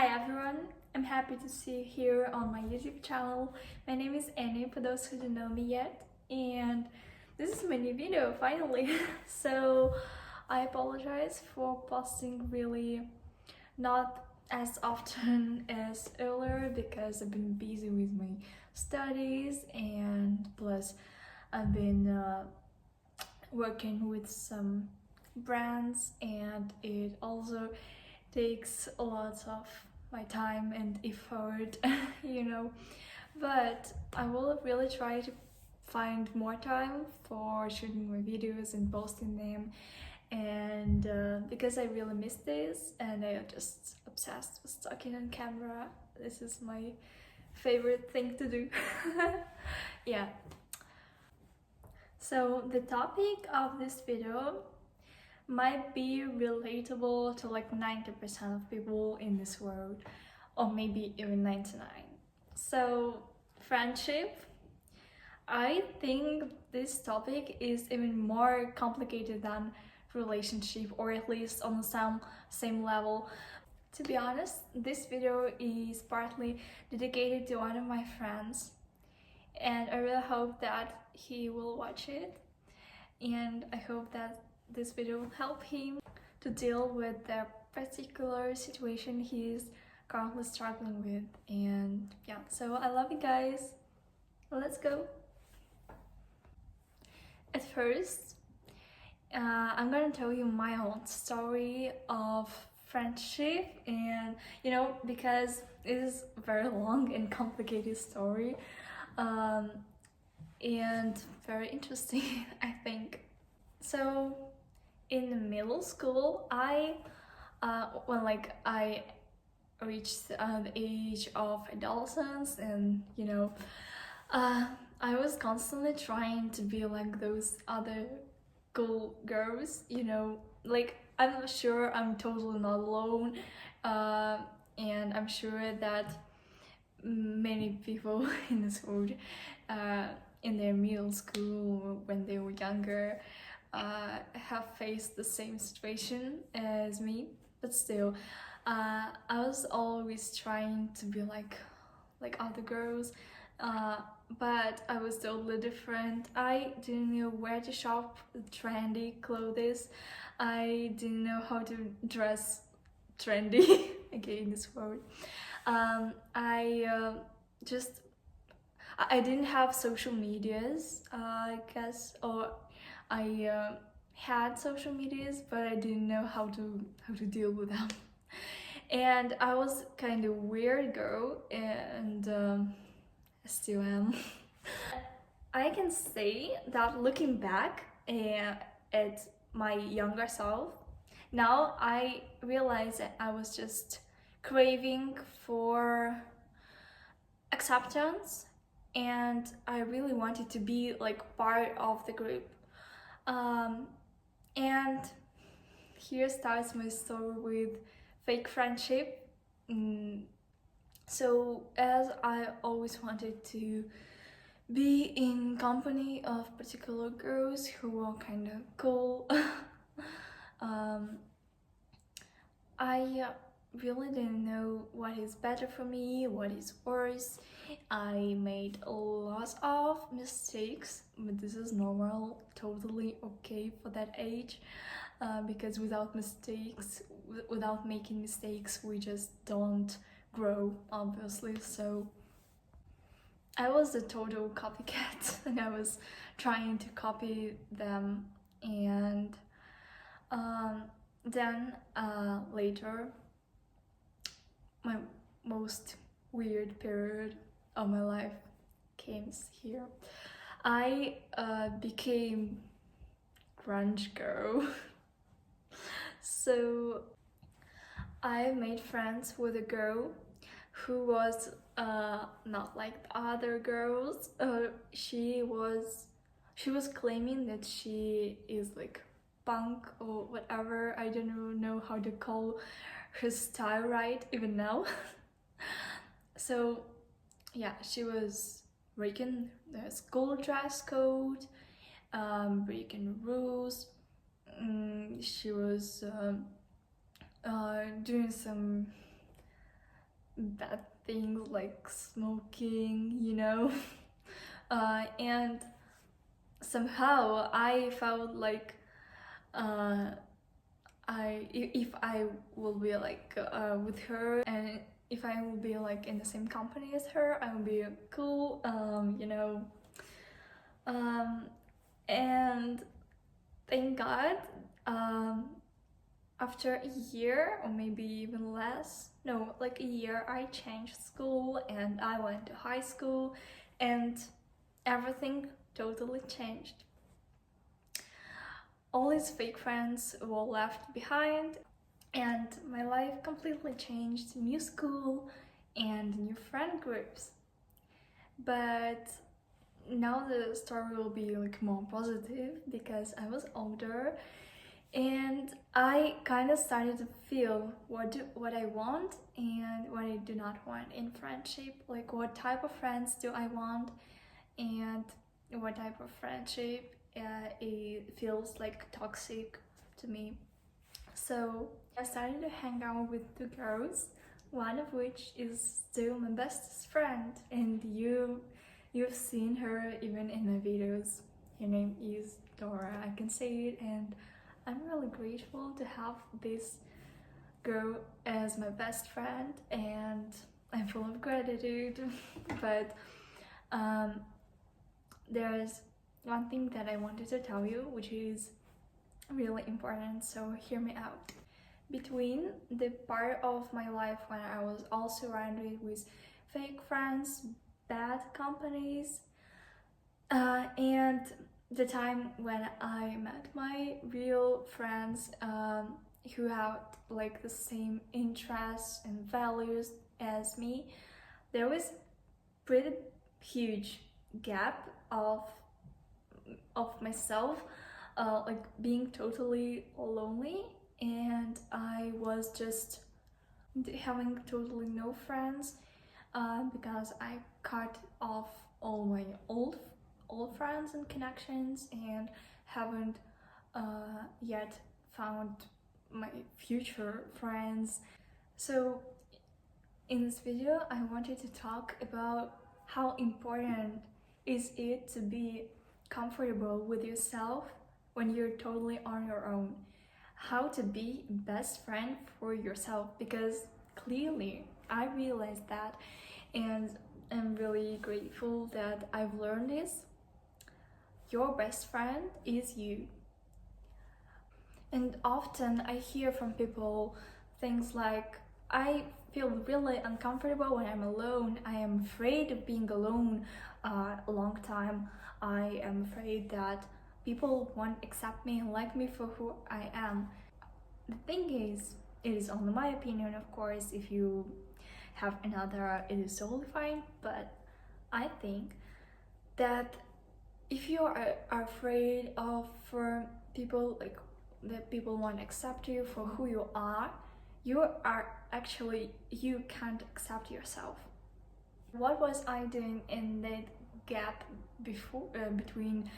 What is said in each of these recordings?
Hi everyone, I'm happy to see you here on my YouTube channel. My name is Anny, for those who don't know me yet, and this is my new video finally. So I apologize for posting really not as often as earlier because I've been busy with my studies, and plus I've been working with some brands, and it also takes a lot of my time and effort, you know. But I will really try to find more time for shooting my videos and posting them, and because I really miss this and I am just obsessed with talking on camera. This is my favorite thing to do. Yeah. So the topic of this video might be relatable to like 90% of people in this world, or maybe even 99. So, friendship. I think this topic is even more complicated than relationship, or at least on the same level. To be honest, this video is partly dedicated to one of my friends, and I really hope that he will watch it, and I hope that this video will help him to deal with the particular situation he's currently struggling with. And yeah, so I love you guys. Let's go. At first, I'm gonna tell you my own story of friendship, and because it is a very long and complicated story, and very interesting, I think. So in middle school, I reached the age of adolescence, and I was constantly trying to be like those other cool girls, like I'm sure I'm totally not alone, and I'm sure that many people in this world, in their middle school, when they were younger, have faced the same situation as me. But still, I was always trying to be like other girls, but I was totally different. I didn't know where to shop trendy clothes. I didn't know how to dress trendy. Again, this word. I just I didn't have social medias, I guess, or I had social medias, but I didn't know how to deal with them. And I was kind of weird girl, and I still am. I can say that looking back at my younger self, now I realize that I was just craving for acceptance, and I really wanted to be like part of the group. Um, and here starts my story with fake friendship. So as I always wanted to be in company of particular girls who were kind of cool, I really didn't know what is better for me, what is worse. I made a lot of mistakes, but this is normal, totally okay for that age, because without making mistakes, we just don't grow, obviously. So I was a total copycat, and I was trying to copy them, and then later, my most weird period of my life came here. I became grunge girl. So I made friends with a girl who was not like the other girls. She was claiming that she is like punk or whatever. I don't know how to call her style right even now. So yeah, she was breaking the school dress code, breaking rules. She was doing some bad things like smoking, and somehow I felt like uh, if I will be like with her, and if I will be like in the same company as her, I will be cool, um, and thank God, um, after a year or maybe even less, no, like a year, I changed school and I went to high school, and everything totally changed. All these fake friends were left behind, and my life completely changed. New school and new friend groups. But now the story will be like more positive because I was older and I kind of started to feel what I want and what I do not want in friendship. Like what type of friends do I want, and what type of friendship it feels like toxic to me. So I started to hang out with two girls, one of which is still my bestest friend, and you've seen her even in my videos. Her name is Dora, I can say it, and I'm really grateful to have this girl as my best friend, and I'm full of gratitude. But um, there's one thing that I wanted to tell you, which is really important, so hear me out. Between the part of my life when I was all surrounded with fake friends, bad companies, and the time when I met my real friends, who had like the same interests and values as me, there was pretty huge gap of myself, like being totally lonely, and I was just having totally no friends, because I cut off all my old friends and connections, and haven't yet found my future friends. So in this video I wanted to talk about how important is it to be comfortable with yourself when you're totally on your own. How to be best friend for yourself, because clearly I realized that, and I'm really grateful that I've learned this. Your best friend is you. And often I hear from people things like, I feel really uncomfortable when I'm alone. I am afraid of being alone a long time. I am afraid that people won't accept me and like me for who I am. The thing is, it is only my opinion, of course. If you have another, it is totally fine. But I think that if you are afraid of people, like that people won't accept you for who you are actually, you can't accept yourself. What was I doing in that gap before, between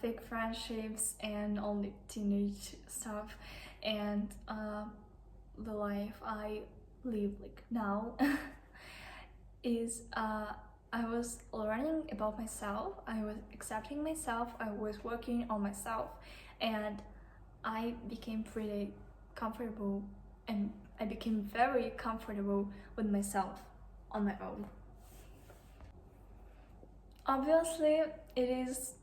fake friendships and all the teenage stuff, and the life I live like now? Is I was learning about myself, I was accepting myself, I was working on myself, and I became pretty comfortable, and I became very comfortable with myself on my own. Obviously, it is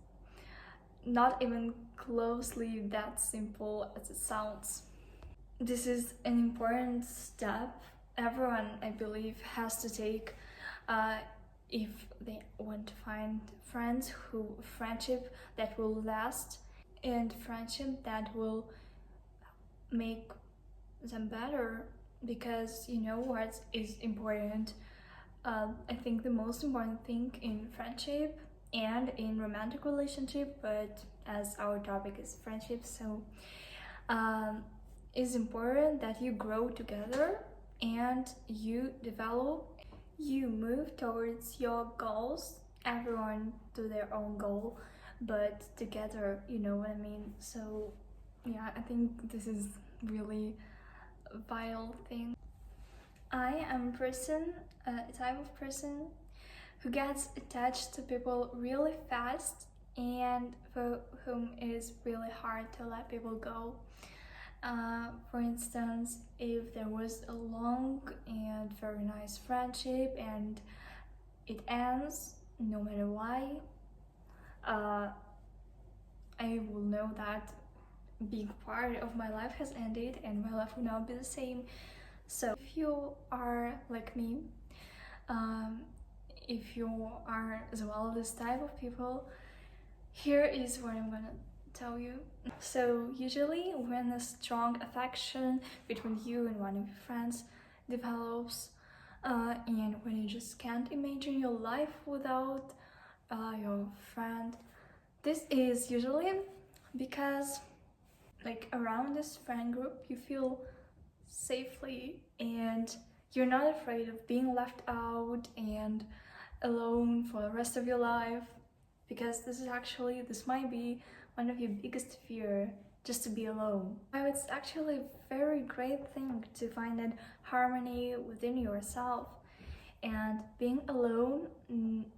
not even closely that simple as it sounds. This is an important step everyone, I believe, has to take uh, if they want to find friendship that will last, and friendship that will make them better. Because you know what is important. I think the most important thing in friendship and in romantic relationship, but as our topic is friendship, so um, it's important that you grow together and you develop, you move towards your goals, everyone to their own goal, but together, you know what I mean? So yeah, I think this is really a vital thing. I am a type of person who gets attached to people really fast and for whom it is really hard to let people go. For instance, if there was a long and very nice friendship and it ends, no matter why, I will know that a big part of my life has ended and my life will not be the same. So if you are like me, if you are as well this type of people, here is what I'm gonna tell you. So usually when a strong affection between you and one of your friends develops, and when you just can't imagine your life without your friend, this is usually because like around this friend group you feel safely and you're not afraid of being left out and alone for the rest of your life, because this might be one of your biggest fear, just to be alone. Now it's actually a very great thing to find that harmony within yourself and being alone,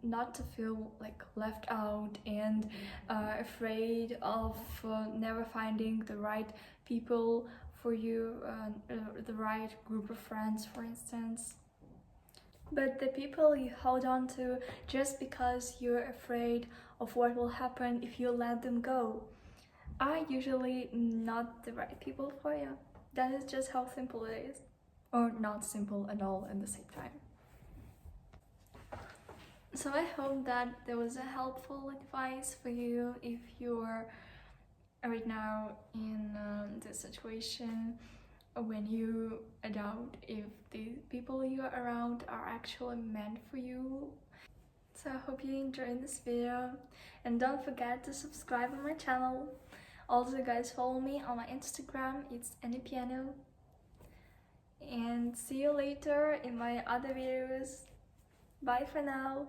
not to feel like left out and afraid of never finding the right people for you, the right group of friends, for instance. But the people you hold on to just because you're afraid of what will happen if you let them go are usually not the right people for you. That is just how simple it is. Or not simple at all at the same time. So I hope that there was a helpful advice for you if you're right now in this situation when you doubt if the people you are around are actually meant for you. So I hope you enjoyed this video and don't forget to subscribe on my channel. Also guys, follow me on my Instagram, it's Anny Piano. And see you later in my other videos. Bye for now.